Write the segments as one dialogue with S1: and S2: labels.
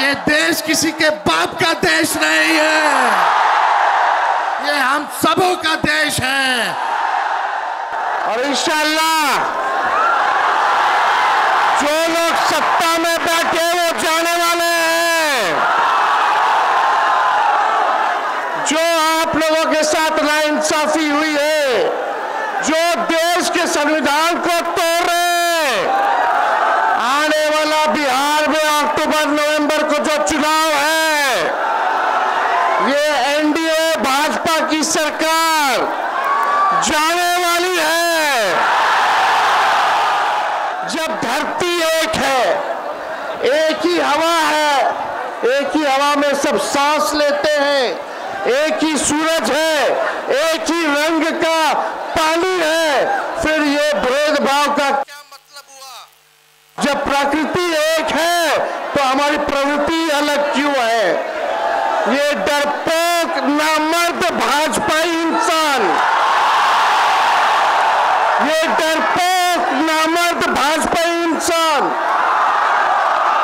S1: ये देश किसी के बाप का देश नहीं है, ये हम सबों का देश है।
S2: और इंशाअल्लाह जो लोग सत्ता में बैठे वो जाने वाले हैं। जो आप लोगों के साथ नाइंसाफी हुई है, जो देश के संविधान को तोड़ रहे, आने वाला बिहार में अक्टूबर नवंबर को जो चुनाव है, ये एनडीए भाजपा की सरकार जाने वाली है। जब धरती एक है, एक ही हवा है, एक ही हवा में सब सांस लेते हैं, एक ही सूरज है, एक ही रंग का पानी है, फिर ये भेदभाव का क्या मतलब हुआ? जब प्रकृति एक है तो हमारी प्रवृत्ति अलग क्यों है? ये डरपोक नामर्द भाजपाई इंसान, ये डरपोक नामर्द भाजपाई इंसान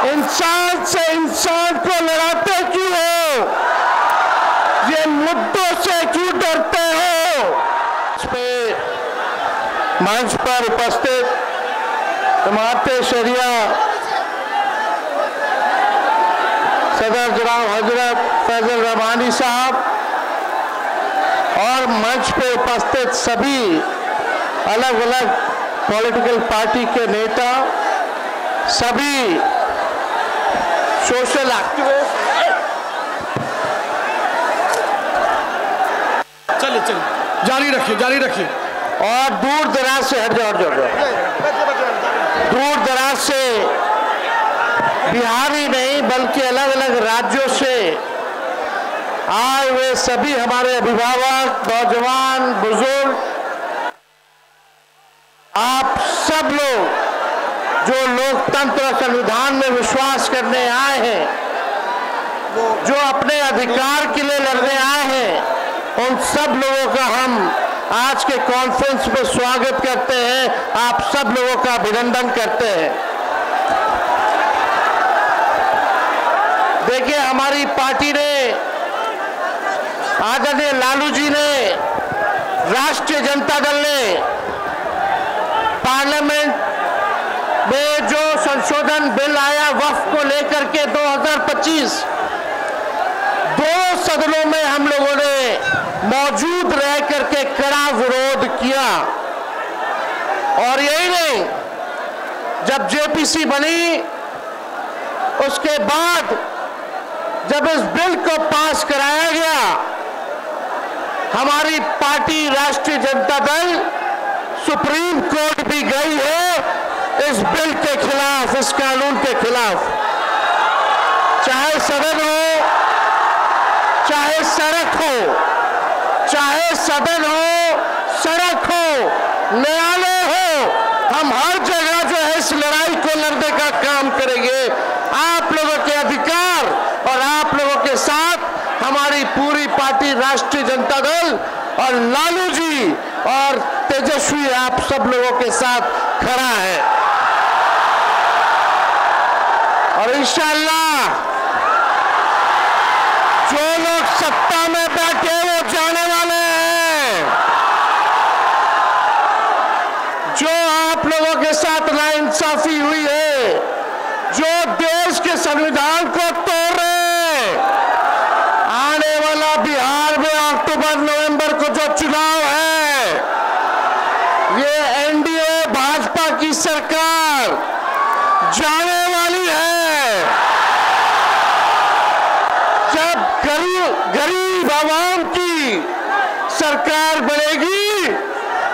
S2: इंसान से इंसान को लड़ाते क्यों हो? ये मुद्दों से क्यों डरते हो? इस पे मंच पर उपस्थित जमात शरिया सदर जनाब हजरत फैजल रहमानी साहब और मंच पे उपस्थित सभी अलग अलग पॉलिटिकल पार्टी के नेता, सभी सोशल एक्टिविस्ट,
S1: चलिए जारी रखिए
S2: और दूर दराज से हट जाओ दूर दराज से बिहार ही नहीं बल्कि अलग अलग राज्यों से आए हुए सभी हमारे अभिभावक, नौजवान, बुजुर्ग, आप सब लोग जो लोकतंत्र और संविधान में विश्वास करने आए हैं, जो अपने अधिकार के लिए लड़ने आए हैं, उन सब लोगों का हम आज के कॉन्फ्रेंस में स्वागत करते हैं। आप सब लोगों का अभिनंदन करते हैं। देखिए, हमारी पार्टी ने, आदरणीय लालू जी ने, राष्ट्रीय जनता दल ने पार्लियामेंट में जो संशोधन बिल आया वक्फ को लेकर के 2025, दो सदनों में हम लोगों ने मौजूद रह करके कड़ा विरोध किया। और यही नहीं, जब जेपीसी बनी उसके बाद जब इस बिल को पास कराया गया, हमारी पार्टी राष्ट्रीय जनता दल सुप्रीम कोर्ट भी गई है इस बिल के खिलाफ, इस कानून के खिलाफ। चाहे सदन हो, चाहे सड़क हो, चाहे सदन हो, सड़क हो, न्यायालय हो, हम हर जगह जो है इस लड़ाई को लड़ने का काम करेंगे। आप लोगों के अधिकार और आप लोगों के साथ हमारी पूरी पार्टी राष्ट्रीय जनता दल और लालू जी और तेजस्वी आप सब लोगों के साथ खड़ा है। और इंशाअल्लाह जो लोग सत्ता में बैठे वो जाने वाले हैं। जो आप लोगों के साथ नाइंसाफी हुई है, जो देश के संविधान को तोड़ रहे, आने वाला बिहार में अक्टूबर नवंबर को जो चुनाव है, ये एनडीए भाजपा की सरकार जाने वाली है। जब गरीब आवाम की सरकार बनेगी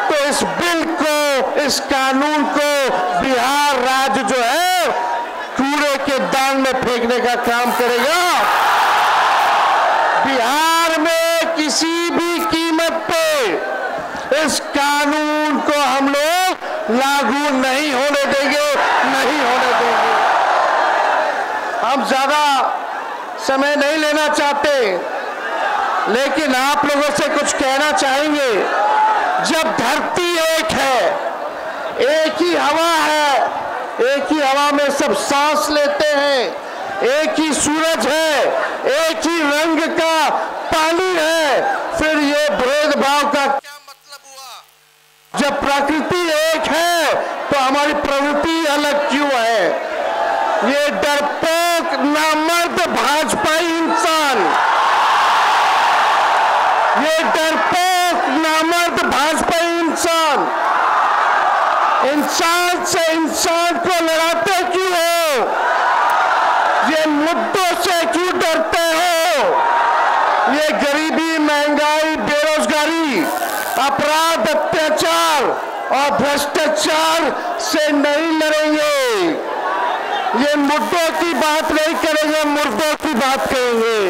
S2: तो इस बिल को, इस कानून को बिहार राज्य जो है कूड़े के दान में फेंकने का काम करेगा। बिहार में किसी भी कीमत पे इस कानून को हम लोग लागू नहीं होने देंगे, नहीं होने देंगे। हम ज्यादा समय नहीं लेना चाहते, लेकिन आप लोगों से कुछ कहना चाहेंगे। जब धरती एक है, एक ही हवा है, एक ही हवा में सब सांस लेते हैं, एक ही सूरज है, एक ही रंग का पानी है, फिर ये भेदभाव का क्या मतलब हुआ? जब प्रकृति एक है तो हमारी प्रवृत्ति अलग क्यों है? ये डरपोक नामर्द भाजपाई इंसान, ये डरपोक नामर्द भाजपाई इंसान इंसान से इंसान को लड़ाते क्यों हो? ये मुद्दों से क्यों डरते हो? ये गरीबी, महंगाई, बेरोजगारी, अपराध, अत्याचार और भ्रष्टाचार से नहीं लड़ेंगे। ये मुद्दों की बात नहीं करेंगे, मुर्दों की बात करेंगे।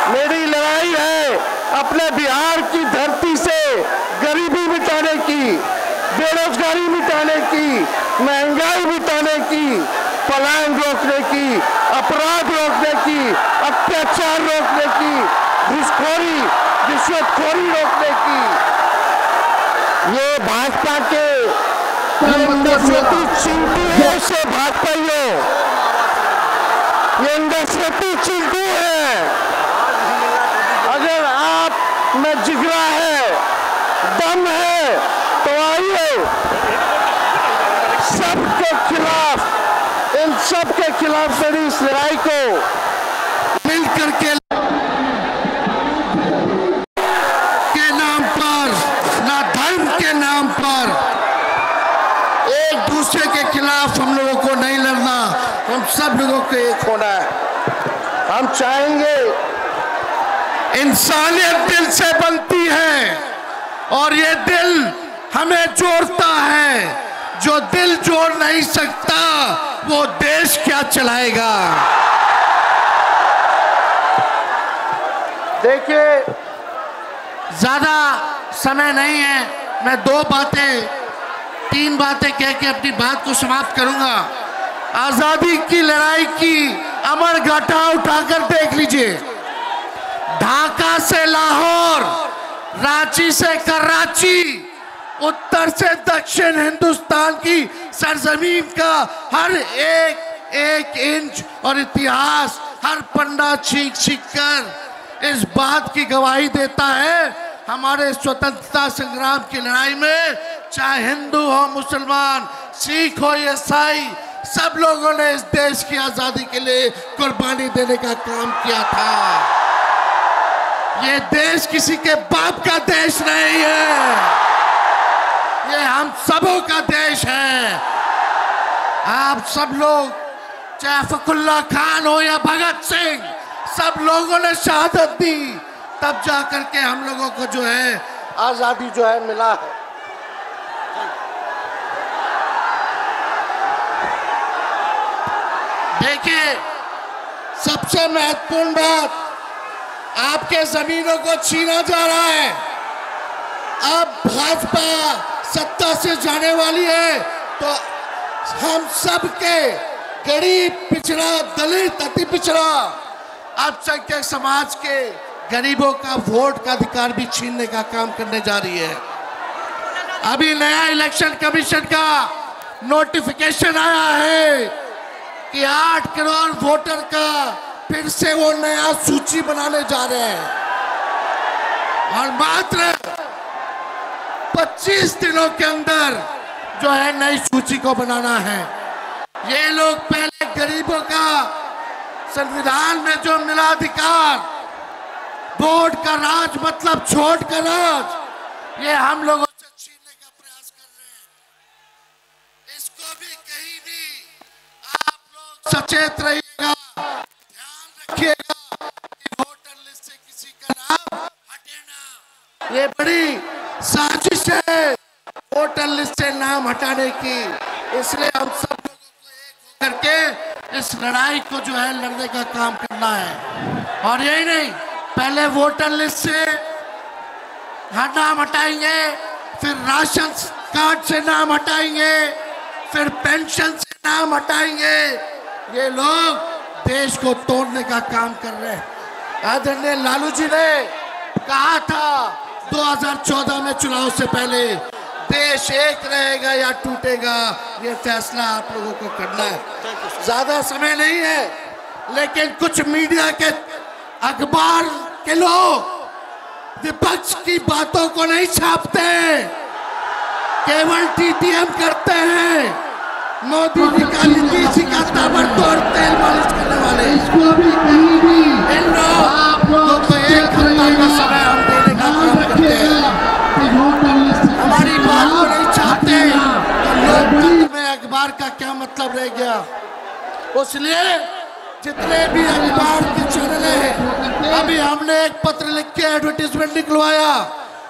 S2: मेरी लड़ाई है अपने बिहार की धरती से गरीबी मिटाने की, बेरोजगारी मिटाने की, महंगाई मिटाने की, पलायन रोकने की, अपराध रोकने की, अत्याचार रोकने की, घूसखोरी, रिश्वतखोरी रोकने की। ये भाजपा के नफरती चिंटू है, से भाजपाइयों, ये नफरती चिंटू है। अगर आप में जिगरा है, दम है, तो आइए सबके खिलाफ, इन सब के खिलाफ मेरी इस लड़ाई को
S1: मिलकर के नाम पर, ना धर्म के नाम पर एक दूसरे के खिलाफ हम लोगों को नहीं लड़ना, हम सब लोगों को एक होना है।
S2: हम चाहेंगे,
S1: इंसानियत दिल से बनती है और ये दिल हमें जोड़ता है। जो दिल जोड़ नहीं सकता वो देश क्या चलाएगा?
S2: देखिए,
S1: ज्यादा समय नहीं है, मैं तीन बातें कह के अपनी बात को समाप्त करूंगा। आजादी की लड़ाई की अमर गाथा उठाकर देख लीजिए। ढाका से लाहौर, रांची से कराची, उत्तर से दक्षिण हिंदुस्तान की सरजमीन का हर एक इंच और इतिहास, हर पन्ना चीख चीख कर इस बात की गवाही देता है हमारे स्वतंत्रता संग्राम की लड़ाई में चाहे हिंदू हो, मुसलमान, सिख हो, ईसाई, सब लोगों ने इस देश की आजादी के लिए कुर्बानी देने का काम किया था। ये देश किसी के बाप का देश नहीं है, ये हम सबों का देश है। आप सब लोग, चाहे फखरुल्लाह खान हो या भगत सिंह, सब लोगों ने शहादत दी, तब जाकर के हम लोगों को जो है आजादी जो है मिला है। देखिए, सबसे महत्वपूर्ण बात, आपके जमीनों को छीना जा रहा है। अब भाजपा सत्ता से जाने वाली है तो हम सब के गरीब, पिछड़ा, दलित, अति पिछड़ा, अल्पसंख्यक समाज के गरीबों का वोट का अधिकार भी छीनने का काम करने जा रही है। अभी नया इलेक्शन कमीशन का नोटिफिकेशन आया है कि 8 करोड़ वोटर का फिर से वो नया सूची बनाने जा रहे हैं और मात्र 25 दिनों के अंदर जो है नई सूची को बनाना है। ये लोग पहले गरीबों का संविधान में जो मिला अधिकार, वोट का राज मतलब छोट का राज, ये हम लोगों से छीनने का प्रयास कर रहे हैं। इसको भी कहीं भी आप लोग सचेत रहिएगा, ध्यान रखिएगा कि वोटर लिस्ट से किसी का नाम हटे ना। ये बड़ी साजिश है वोटर लिस्ट से नाम हटाने की, इसलिए हम सब लोगों को एक होकर के इस लड़ाई को जो है लड़ने का काम करना है। और यही नहीं, पहले वोटर लिस्ट से नाम हटाएंगे, फिर राशन कार्ड से नाम हटाएंगे, फिर पेंशन से नाम हटाएंगे। ये लोग देश को तोड़ने का काम कर रहे हैं। आदरणीय लालू जी ने कहा था 2014 में चुनाव से पहले, देश एक रहेगा या टूटेगा, ये फैसला आप लोगों को करना है। ज्यादा समय नहीं है, लेकिन कुछ मीडिया के अखबार के लोग विपक्ष की बातों को नहीं छापते, केवल टीटीएम करते हैं। मोदी जी का नीतीश जी का ताबड़तोड़ तेल मालिश करने वाले
S3: इसको भी कहीं भी
S1: इन लोगों को एक हफ्ता का समय हम देने का काम करते हैं। हमारी बात को नहीं चाहते तो लोकतंत्र में अखबार का क्या मतलब रह गया। इसलिए जितने भी अखबार के चैनल हैं, अभी हमने एक पत्र लिख के एडवर्टीजमेंट निकलवाया,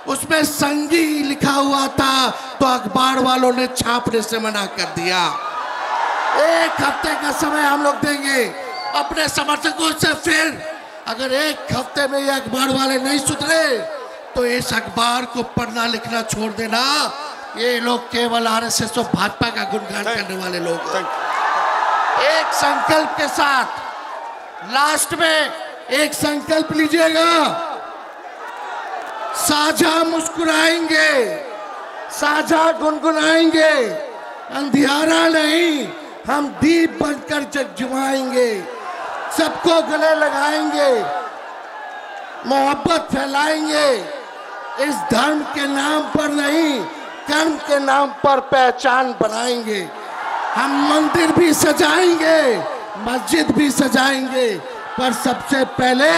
S1: उसमें संघी लिखा हुआ था तो अखबार वालों ने छापने से मना कर दिया। एक हफ्ते का समय हम लोग देंगे अपने समर्थकों से। फिर अगर एक हफ्ते में ये अखबार वाले नहीं सुधरे तो इस अखबार को पढ़ना लिखना छोड़ देना। ये लोग केवल आरएसएस और भाजपा का गुणगान करने वाले लोग हैं। एक संकल्प के साथ लास्ट में एक संकल्प लीजिएगा, साझा मुस्कुराएंगे, साझा गुनगुनाएंगे, अंधियारा नहीं, हम दीप बनकर जगजमाएंगे, सबको गले लगाएंगे, मोहब्बत फैलाएंगे। इस धर्म के नाम पर नहीं, कर्म के नाम पर पहचान बनाएंगे। हम मंदिर भी सजाएंगे, मस्जिद भी सजाएंगे, पर सबसे पहले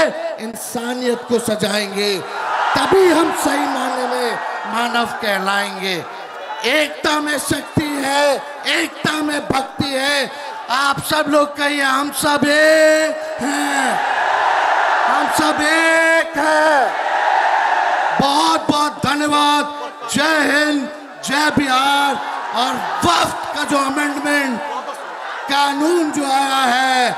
S1: इंसानियत को सजाएंगे, तभी हम सही मायने में मानव कहलाएंगे। एकता में शक्ति है, एकता में भक्ति है। आप सब लोग कहिए, हम सब एक हैं, हम सब एक हैं। बहुत बहुत धन्यवाद। जय हिंद, जय बिहार। और वफ्त का जो अमेंडमेंट कानून जो आया है,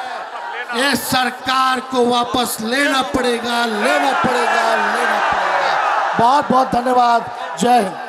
S1: ये सरकार को वापस लेना पड़ेगा, लेना पड़ेगा, लेना पड़ेगा। बहुत बहुत धन्यवाद। जय हिंद।